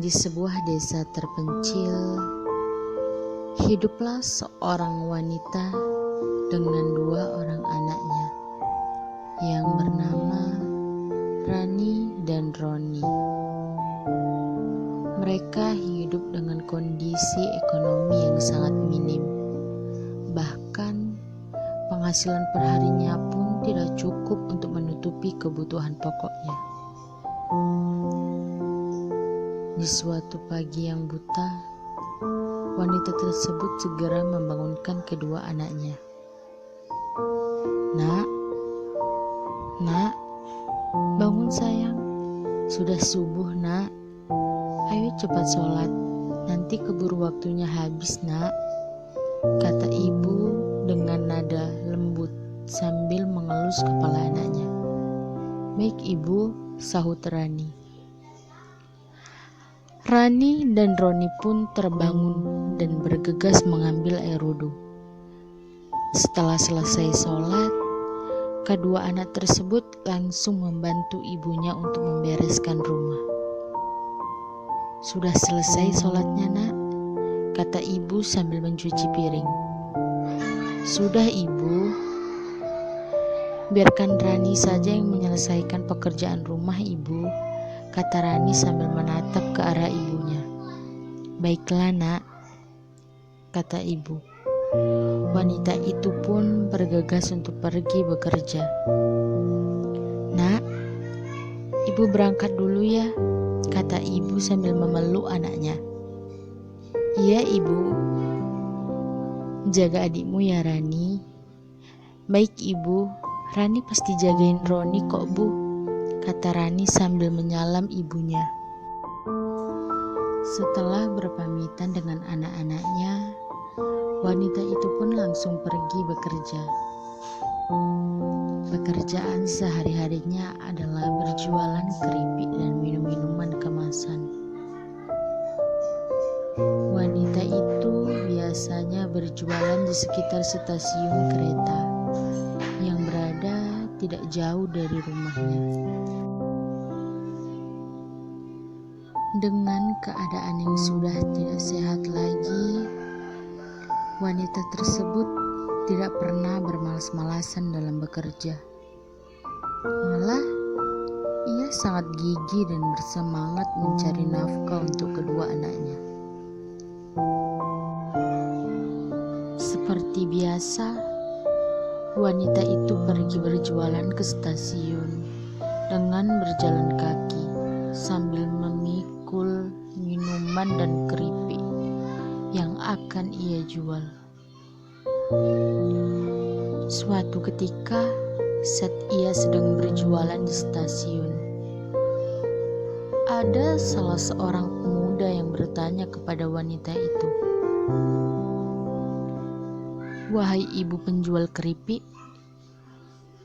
Di sebuah desa terpencil, hiduplah seorang wanita dengan 2 orang anaknya yang bernama Rani dan Roni. Mereka hidup dengan kondisi ekonomi yang sangat minim. Bahkan penghasilan perharinya pun tidak cukup untuk menutupi kebutuhan pokoknya. Di suatu pagi yang buta, wanita tersebut segera membangunkan kedua anaknya. Nak, bangun sayang. Sudah subuh, nak. Ayo cepat sholat, nanti keburu waktunya habis, nak, kata ibu dengan nada lembut sambil mengelus kepala anaknya. Baik ibu, sahut Rani. Rani dan Roni pun terbangun dan bergegas mengambil air wudhu. Setelah selesai sholat, kedua anak tersebut langsung membantu ibunya untuk membereskan rumah. Sudah selesai sholatnya, nak, kata ibu sambil mencuci piring. Sudah ibu, biarkan Rani saja yang menyelesaikan pekerjaan rumah ibu, kata Rani sambil menatap ke arah ibunya. Baiklah nak, kata ibu. Wanita itu pun bergegas untuk pergi bekerja. Nak, ibu berangkat dulu ya, kata ibu sambil memeluk anaknya. Iya ibu, jaga adikmu ya Rani. Baik ibu, Rani pasti jagain Roni kok bu, kata Rani sambil menyalam ibunya. Setelah berpamitan dengan anak-anaknya, wanita itu pun langsung pergi bekerja. Pekerjaan sehari-harinya adalah berjualan keripik dan minum-minuman kemasan. Wanita itu biasanya berjualan di sekitar stasiun kereta yang berada tidak jauh dari rumahnya. Dengan keadaan yang sudah tidak sehat lagi, wanita tersebut tidak pernah bermalas-malasan dalam bekerja. Malah, ia sangat gigih dan bersemangat mencari nafkah untuk kedua anaknya. Seperti biasa, wanita itu pergi berjualan ke stasiun dengan berjalan kaki sambil memikul minuman dan keripik yang akan ia jual. Suatu ketika, saat ia sedang berjualan di stasiun, ada salah seorang pemuda yang bertanya kepada wanita itu, "Wahai ibu penjual keripik,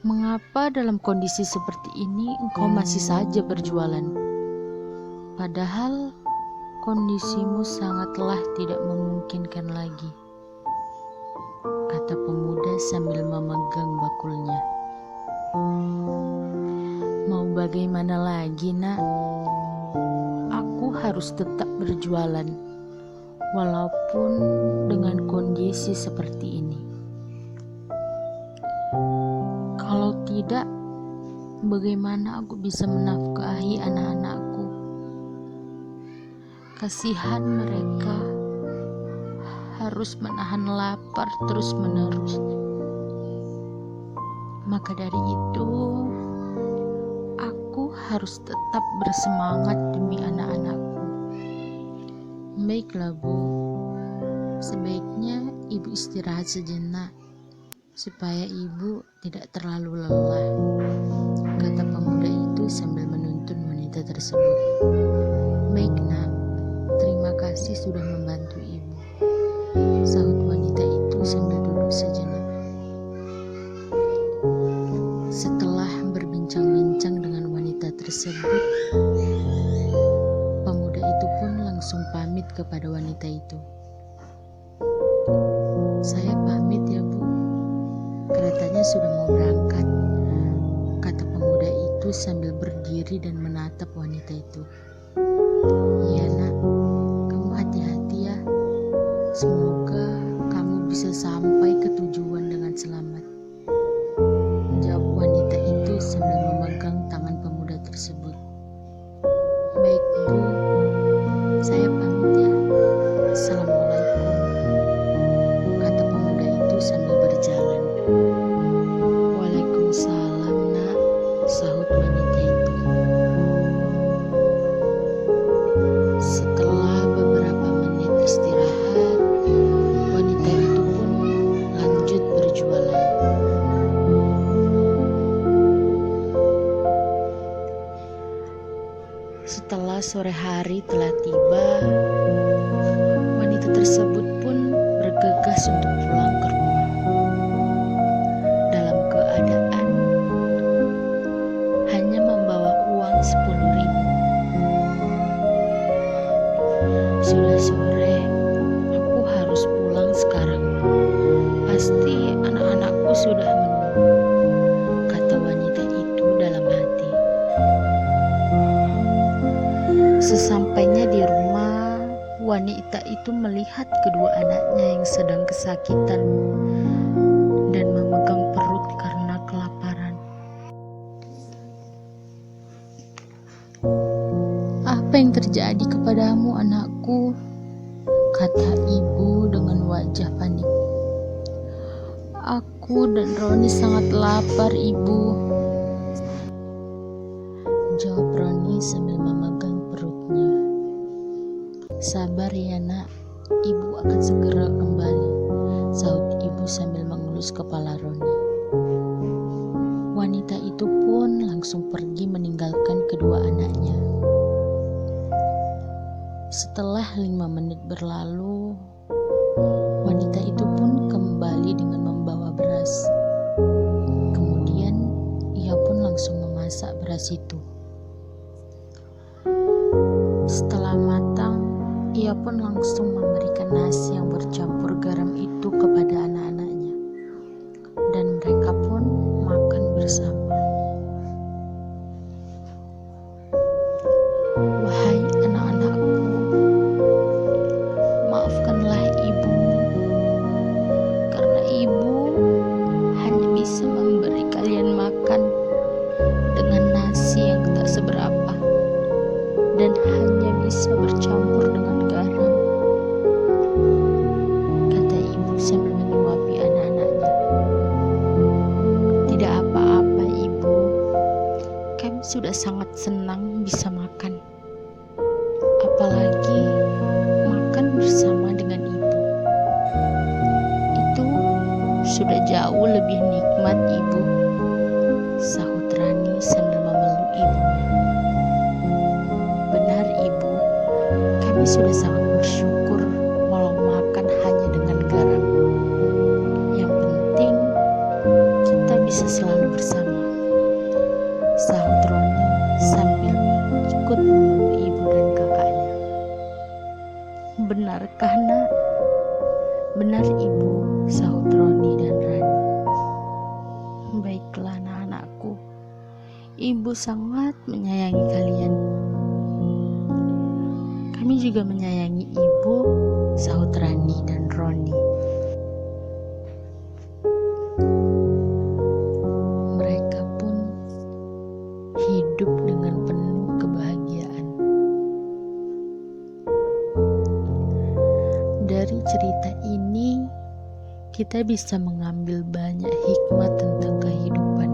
mengapa dalam kondisi seperti ini engkau masih saja berjualan? Padahal kondisimu sangatlah tidak memungkinkan lagi," kata pemuda sambil memegang bakulnya. Mau bagaimana lagi nak? Aku harus tetap berjualan walaupun dengan kondisi seperti ini. Kalau tidak, bagaimana aku bisa menafkahi anak-anakku? Kasihan mereka harus menahan lapar terus-menerus. Maka dari itu, aku harus tetap bersemangat demi anak-anakku. Baiklah bu, sebaiknya ibu istirahat sejenak supaya ibu tidak terlalu lelah, kata pemuda itu sambil menuntun wanita tersebut. Baik nak, terima kasih sudah membantu ibu, sahut wanita itu sambil duduk sejenak. Setelah berbincang-bincang dengan wanita tersebut, pemuda itu pun langsung pamit kepada wanita itu. Saya pamit ya bu, keretanya sudah mau berangkat, kata pemuda itu sambil berdiri dan menatap wanita itu. Iya nak, sampai ke tujuan dengan selamat, jawab wanita itu sambil memegang tangan pemuda tersebut. Baik Bu, saya pamit ya. Assalamualaikum, kata pemuda itu sambil berjalan. Waalaikumsalam nak, sahut wanita itu. Setelah beberapa menit istirahat, wanita itu pun lanjut berjualan. Setelah sore hari telah tiba, wanita tersebut pun bergegas untuk pulang ke rumah. Dalam keadaan hanya membawa uang 10.000. Sudah sore, aku harus pulang sekarang. Pasti anak-anakku sudah menunggu, kata wanita itu dalam hati. Sesampainya di rumah, wanita itu melihat kedua anaknya yang sedang kesakitan dan memegang perut karena kelaparan. "Apa yang terjadi kepadamu, anakku?" kata ibu dengan wajah panik. "Aku dan Roni sangat lapar, Ibu," jawab Roni sambil memegang perutnya. "Sabar ya nak, ibu akan segera kembali," sahut ibu sambil mengelus kepala Roni. Wanita itu pun langsung pergi meninggalkan kedua anaknya. Setelah 5 menit berlalu, wanita itu pun kembali dengan membawa beras. Kemudian ia pun langsung memasak beras itu. Setelah matang, ia pun langsung memberikan nasi yang bercampur garam itu kepada anak-anaknya, dan mereka pun makan bersama. "Wahai anak-anakku, maafkanlah ibu, karena ibu hanya bisa memberi kalian makan dengan nasi yang tak seberapa dan hanya bisa bercampur dengan garam," kata ibu sambil menyuapi anak-anaknya. "Tidak apa-apa ibu, kami sudah sangat senang bisa makan. Apalagi makan bersama dengan ibu. Itu sudah jauh lebih nikmat ibu," sahut Rani sambil memeluk ibunya. "Benar ibu, kami sudah sangat bersyukur walau makan hanya dengan garam. Yang penting kita bisa selalu bersama," sahut Roni sambil ikut memeluk ibu dan kakaknya. "Benarkah nak?" "Benar ibu," sahut Roni dan Rani. "Baiklah anak-anakku, ibu sangat menyayangi kalian." "Kami juga menyayangi ibu," sahut Rani dan Roni. Mereka pun hidup dengan penuh kebahagiaan. Dari cerita ini, kita bisa mengambil banyak hikmah tentang kehidupan,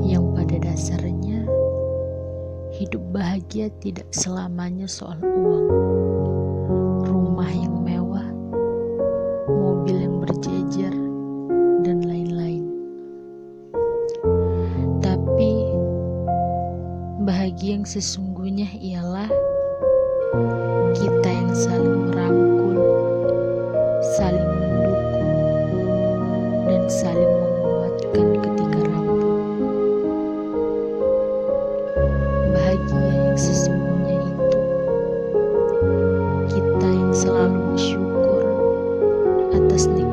yang pada dasarnya hidup bahagia tidak selamanya soal uang, rumah yang mewah, mobil yang berjejer, dan lain-lain. Tapi bahagia yang sesungguhnya ialah kita yang saling merangkul, saling mendukung, dan saling menguatkan ketika rapuh. Bahagia yang sesungguhnya itu kita yang selalu bersyukur atas nikmat